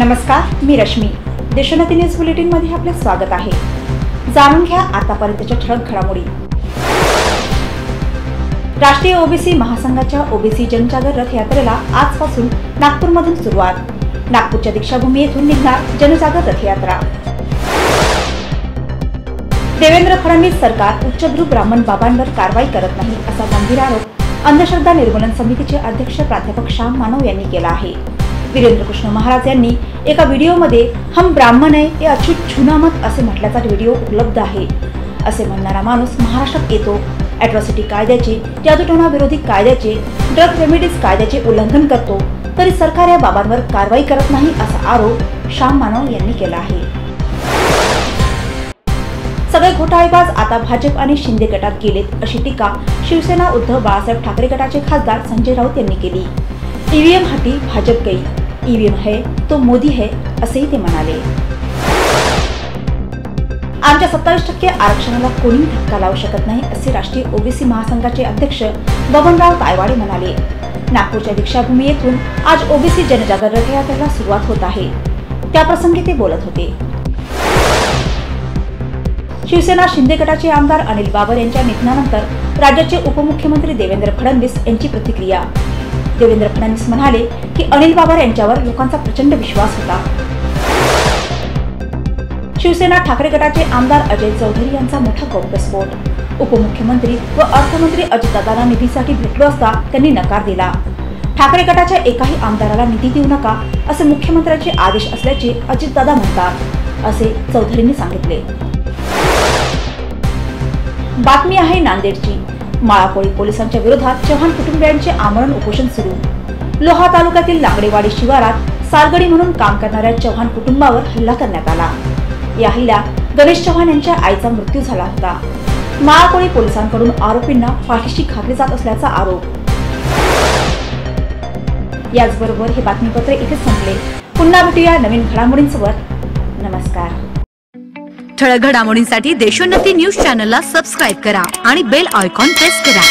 नमस्कार, मी Rashmi. Deshonnati news bulletin मध्ये आपले स्वागत आहे. जाणून घ्या आतापर्यंतच्या ठळक घडामोडी. राष्ट्रीय ओबीसी महासंघाच्या ओबीसी जनजागर रथ यात्रेला आजपासून नागपूरमधून सुरुवात. नागपूरच्या दीक्षाभूमी येथून निघणार जनजागर रथयात्रा. देवेंद्र फडणवीस सरकार उच्चभ्रू ब्राह्मण बाबांवर कारवाई करत नाही असा गंभीर आरोप अंधश्रद्धा निर्मूलन समितीचे अध्यक्ष प्राध्यापक श्याम मानव यांनी केला आहे. वीरेंद्र कृष्ण महाराज यांनी एका व्हिडिओमध्ये हम ब्राह्मण है हे अच्युत छुनामत असे म्हटल्याचा व्हिडिओ उपलब्ध आहे. असे म्हणणारा माणूस महाराष्ट्रात येतो, अॅट्रॉसिटी कायद्याचे, जादूटोणा विरोधी कायद्याचे, ड्रग रेमेडीज कायद्याचे उल्लंघन करतो, तरी सरकार या बाबांवर कारवाई करत नाही असा आरोप श्याम मानव यांनी केला आहे. सगळे घोटाळेबाज आता भाजप आणि शिंदे गटात गेलेत अशी टीका शिवसेना उद्धव बाळासाहेब ठाकरे गटाचे खासदार संजय राऊत यांनी केली. ईव्हीएम हाती भाजप गई, ईव्हीएम है तो मोदी है असेही ते म्हणाले. आमच्या 27% आरक्षणाला कोणी धक्का लावू शकत नाही असे राष्ट्रीय ओबीसी महासंघाचे अध्यक्ष बबनराव तायवाडे म्हणाले. नागपूरच्या दीक्षाभूमी येथून आज ओबीसी जनजागर रथयात्रेला सुरुवात होत आहे. त्याप्रसंगी ते बोलत होते. शिवसेना शिंदे गटाचे आमदार अनिल बाबर यांच्या निधनानंतर राज्याचे उपमुख्यमंत्री देवेंद्र फडणवीस यांची प्रतिक्रिया. देवेंद्र फडणवीस म्हणाले की अनिल बाबर यांच्यावर लोकांचा प्रचंड विश्वास होता. शिवसेना ठाकरे गटाचे आमदार अजय चौधरी यांचा मोठा गौप्यस्फोट. उपमुख्यमंत्री व अर्थमंत्री अजितदादांना निधीसाठी भेटलो असता त्यांनी नकार दिला. ठाकरे गटाच्या एकाही आमदाराला निधी देऊ नका असे मुख्यमंत्र्यांचे आदेश असल्याचे अजितदादा म्हणतात असे चौधरींनी सांगितले. बातमी आहे नांदेडची. माळाकोळी पोलिसांच्या विरोधात चव्हाण कुटुंबियांचे आमरण उपोषण सुरू. लोहा तालुक्यातील लांगडेवाडी शिवारात सालगडी म्हणून काम करणाऱ्या चव्हाण कुटुंबावर हल्ला करण्यात आला. या हल्ल्यात गणेश चव्हाण यांच्या आईचा मृत्यू झाला होता. माळाकोळी पोलिसांकडून आरोपींना फाशीची घातली जात असल्याचा आरोप. याचबरोबर हे बातमीपत्र इथे संपले. पुन्हा भेटूया नवीन घडामोडींसोबत. नमस्कार. ठळक घडामोडींसाठी देशोन्नती न्यूज चॅनलला सबस्क्राईब करा आणि बेल आयकॉन प्रेस करा.